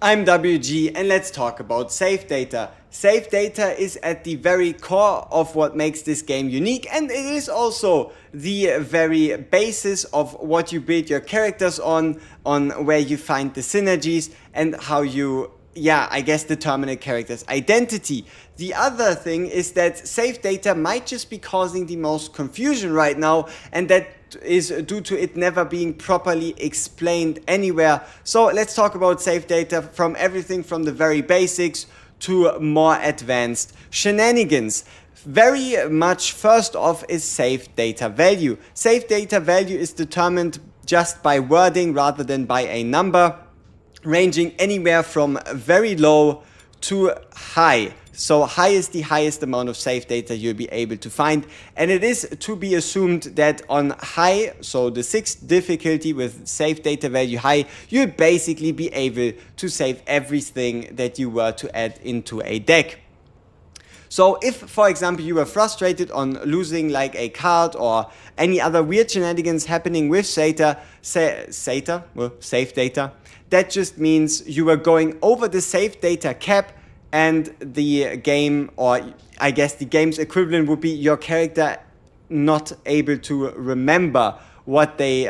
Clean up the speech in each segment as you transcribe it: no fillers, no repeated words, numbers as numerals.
I'm WG and let's talk about save data. Save data is at the very core of what makes this game unique, and it is also the very basis of what you build your characters on where you find the synergies and how you I guess determine a character's identity. The other thing is that save data might just be causing the most confusion right now, and that is due to it never being properly explained anywhere. So let's talk about save data from everything from the very basics to more advanced shenanigans. Very much first off is save data value. Save data value is determined just by wording rather than by a number, ranging anywhere from very low to high. So high is the highest amount of save data you'll be able to find, and it is to be assumed that on high, so the 6th difficulty with save data value high, you'll basically be able to save everything that you were to add into a deck. So if, for example, you were frustrated on losing like a card or any other weird shenanigans happening with save data, that just means you were going over the save data cap, and the game, or I guess the game's equivalent, would be your character not able to remember what they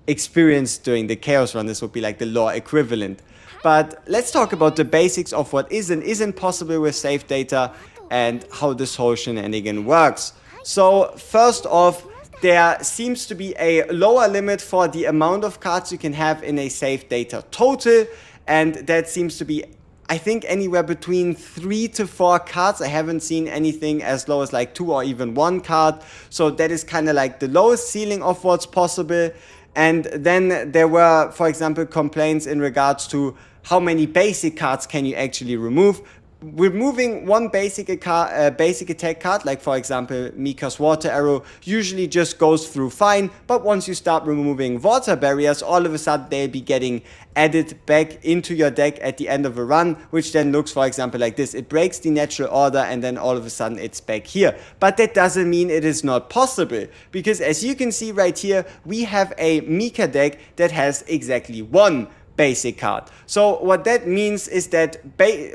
experienced during the chaos run. This would be like the lore equivalent. But let's talk about the basics of what is and isn't possible with save data and how this whole shenanigan works. So first off, there seems to be a lower limit for the amount of cards you can have in a save data total, and that seems to be, I think, anywhere between 3 to 4 cards. I haven't seen anything as low as like 2 or even 1 card. So that is kind of like the lowest ceiling of what's possible. And then there were, for example, complaints in regards to how many basic cards can you actually remove. Removing one basic attack card, like for example Mika's water arrow, usually just goes through fine, but once you start removing water barriers, all of a sudden they'll be getting added back into your deck at the end of a run, which then looks, for example, like this. It breaks the natural order and then all of a sudden it's back here. But that doesn't mean it is not possible, because as you can see right here, we have a Mika deck that has exactly one basic card. So what that means is that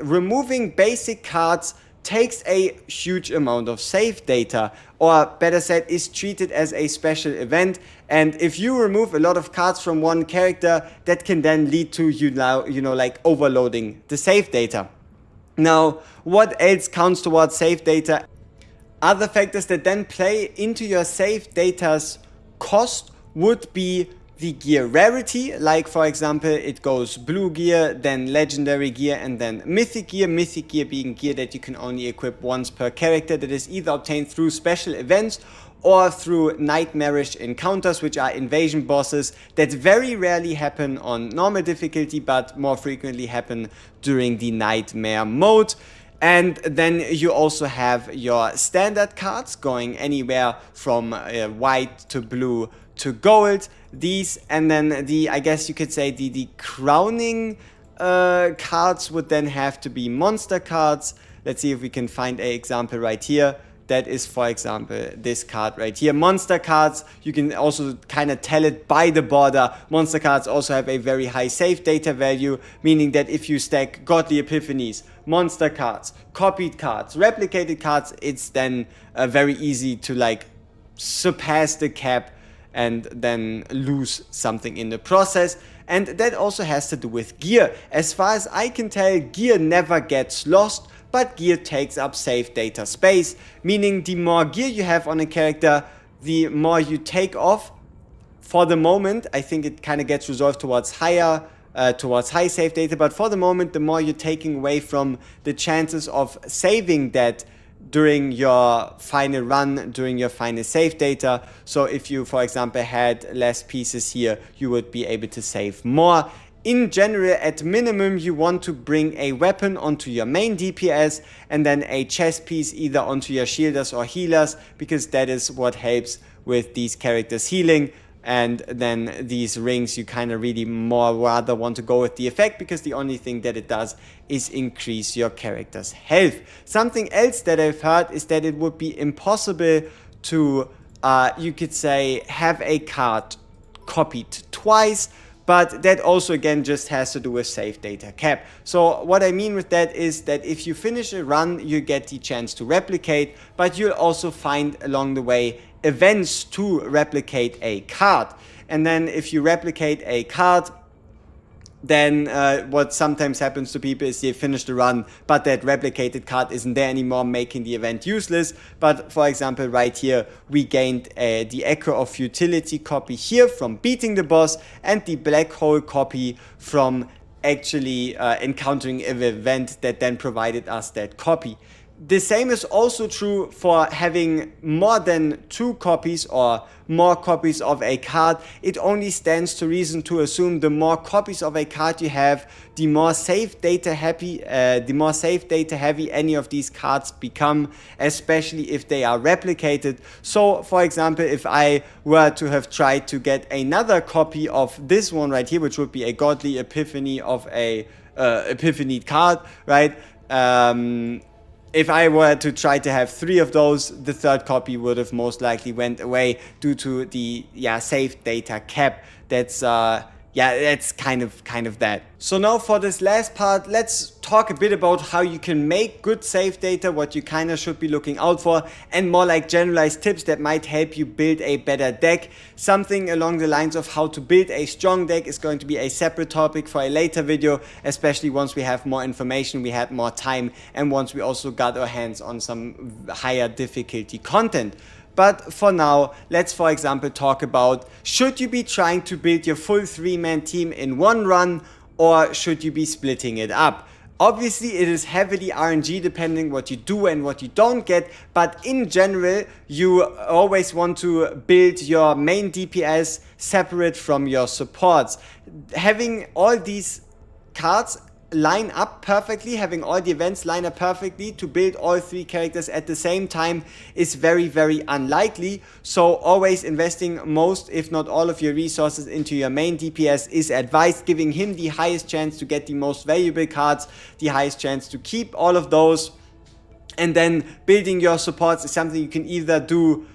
removing basic cards takes a huge amount of save data, or better said, is treated as a special event. And if you remove a lot of cards from one character, that can then lead to like overloading the save data. Now, what else counts towards save data? Other factors that then play into your save data's cost would be the gear rarity, like for example it goes blue gear, then legendary gear, and then mythic gear. Mythic gear being gear that you can only equip once per character, that is either obtained through special events or through nightmarish encounters, which are invasion bosses that very rarely happen on normal difficulty but more frequently happen during the nightmare mode. And then you also have your standard cards going anywhere from white to blue to gold. These, and then I guess you could say the crowning cards would then have to be monster cards. Let's see if we can find an example right here. That is, for example, this card right here. Monster cards, you can also kind of tell it by the border. Monster cards also have a very high save data value, meaning that if you stack Godly Epiphanies, monster cards, copied cards, replicated cards, it's then very easy to like surpass the cap and then lose something in the process. And that also has to do with gear. As far as I can tell, gear never gets lost, but gear takes up save data space, meaning the more gear you have on a character, the more you take off. For the moment, I think it kind of gets resolved towards high save data, but for the moment, the more you're taking away from the chances of saving that during your final run, during your final save data. So if you, for example, had less pieces here, you would be able to save more. In general, at minimum, you want to bring a weapon onto your main DPS and then a chest piece either onto your shielders or healers, because that is what helps with these characters healing. And then these rings, you kind of really more rather want to go with the effect, because the only thing that it does is increase your character's health. Something else that I've heard is that it would be impossible to, you could say, have a card copied twice But that also again just has to do with save data cap. So what I mean with that is that if you finish a run, you get the chance to replicate, but you'll also find along the way events to replicate a card. And then if you replicate a card, then what sometimes happens to people is they finish the run, but that replicated card isn't there anymore, making the event useless. But for example, right here, we gained the Echo of Futility copy here from beating the boss, and the Black Hole copy from actually encountering an event that then provided us that copy. The same is also true for having more than 2 copies or more copies of a card. It only stands to reason to assume the more copies of a card you have, the more save data heavy any of these cards become, especially if they are replicated. So for example, if I were to have tried to get another copy of this one right here, which would be a Godly Epiphany of a Epiphany card, right? If I were to try to have 3 of those, the 3rd copy would have most likely went away due to the save data cap. That's that's kind of that. So now for this last part, let's talk a bit about how you can make good save data, what you kind of should be looking out for, and more like generalized tips that might help you build a better deck. Something along the lines of how to build a strong deck is going to be a separate topic for a later video, especially once we have more information, we had more time, and once we also got our hands on some higher difficulty content. But for now, let's for example talk about, should you be trying to build your full 3-man team in one run, or should you be splitting it up? Obviously it is heavily RNG depending what you do and what you don't get, but in general you always want to build your main DPS separate from your supports. Having all these cards line up perfectly, having all the events line up perfectly to build all 3 characters at the same time is very, very unlikely. So always investing most, if not all, of your resources into your main DPS is advised, giving him the highest chance to get the most valuable cards, the highest chance to keep all of those, and then building your supports is something you can either do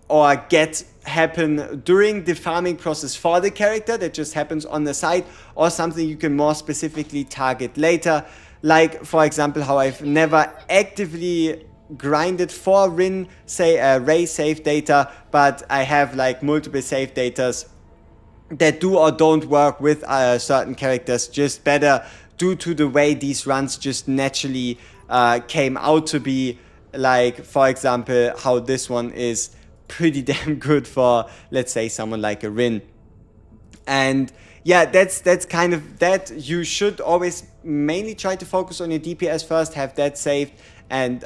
or get happen during the farming process for the character, that just happens on the side, or something you can more specifically target later, like for example how I've never actively grinded for Rin, say Ray save data, but I have like multiple save datas that do or don't work with certain characters just better due to the way these runs just naturally came out to be, like for example how this one is pretty damn good for, let's say, someone like a Rin. And yeah, that's kind of that. You should always mainly try to focus on your DPS first, have that saved, and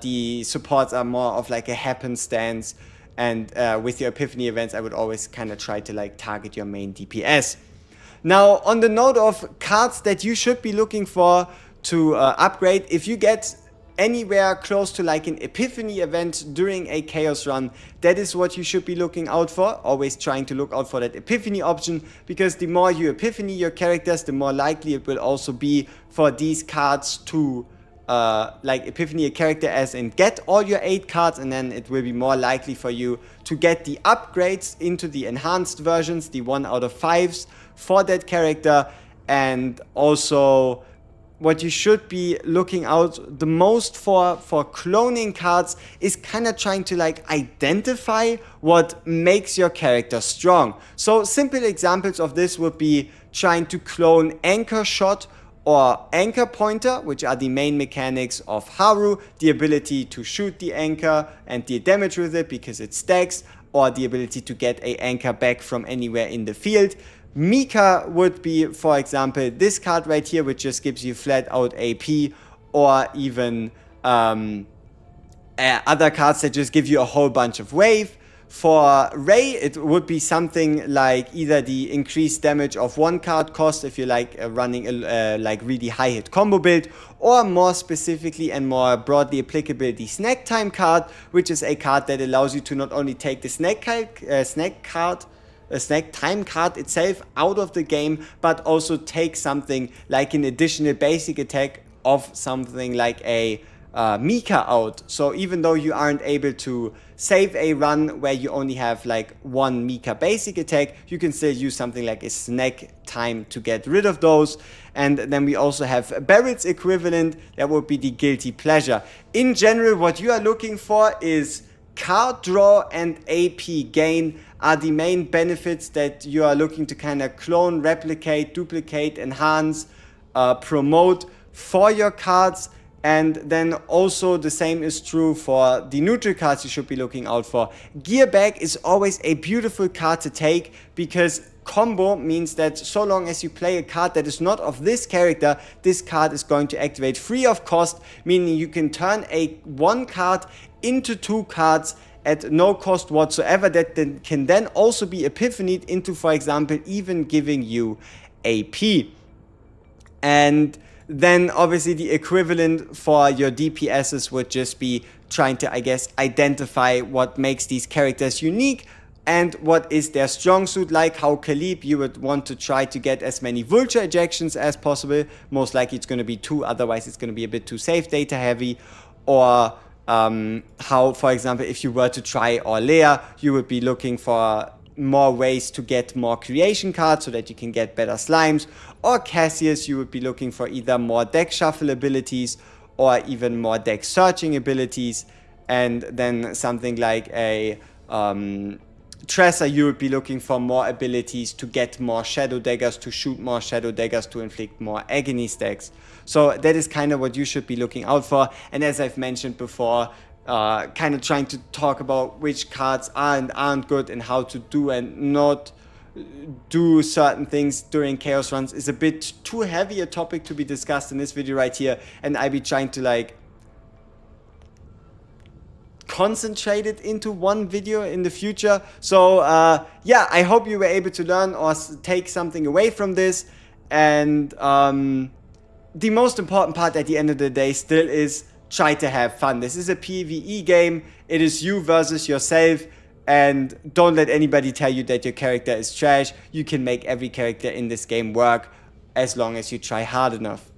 the supports are more of like a happenstance. And with your Epiphany events, I would always kind of try to like target your main DPS. Now, on the note of cards that you should be looking for to upgrade, if you get anywhere close to like an Epiphany event during a Chaos run, that is what you should be looking out for. Always trying to look out for that Epiphany option, because the more you Epiphany your characters, the more likely it will also be for these cards to like Epiphany a character as in get all your 8 cards, and then it will be more likely for you to get the upgrades into the enhanced versions, the 1 out of 5s for that character. And also what you should be looking out the most for cloning cards is kind of trying to like identify what makes your character strong. So simple examples of this would be trying to clone Anchor Shot or Anchor Pointer, which are the main mechanics of Haru, the ability to shoot the anchor and deal damage with it because it stacks, or the ability to get a anchor back from anywhere in the field. Mika would be, for example, this card right here, which just gives you flat out AP, or even other cards that just give you a whole bunch of wave. For Ray, it would be something like either the increased damage of 1 card cost if you're like running a like really high hit combo build, or more specifically and more broadly applicable, the Snack Time card, which is a card that allows you to not only take the snack time card itself out of the game, but also take something like an additional basic attack of something like a Mika out. So even though you aren't able to save a run where you only have like one Mika basic attack, you can still use something like a snack time to get rid of those. And then we also have Barrett's equivalent, that would be the guilty pleasure. In general, what you are looking for is card draw and AP gain are the main benefits that you are looking to kind of clone, replicate, duplicate, enhance, promote for your cards. And then also the same is true for the neutral cards you should be looking out for. Gear Bag is always a beautiful card to take because combo means that so long as you play a card that is not of this character, this card is going to activate free of cost, meaning you can turn a one card into two cards at no cost whatsoever that then can then also be epiphanied into, for example, even giving you AP. And then obviously the equivalent for your DPSs would just be trying to, I guess, identify what makes these characters unique and what is their strong suit. Like how Khalib, you would want to try to get as many vulture ejections as possible. Most likely it's going to be 2, otherwise it's going to be a bit too safe data heavy. Or how, for example, if you were to try Orlea, you would be looking for more ways to get more creation cards so that you can get better slimes. Or Cassius, you would be looking for either more deck shuffle abilities or even more deck searching abilities. And then something like a Tresser, you would be looking for more abilities to get more shadow daggers, to shoot more shadow daggers, to inflict more agony stacks. So that is kind of what you should be looking out for. And as I've mentioned before, kind of trying to talk about which cards are and aren't good and how to do and not do certain things during chaos runs is a bit too heavy a topic to be discussed in this video right here, and I'll be trying to like concentrate it into one video in the future. So yeah, I hope you were able to learn or take something away from this. And the most important part at the end of the day still is try to have fun. This is a PvE game. It is you versus yourself. And don't let anybody tell you that your character is trash. You can make every character in this game work as long as you try hard enough.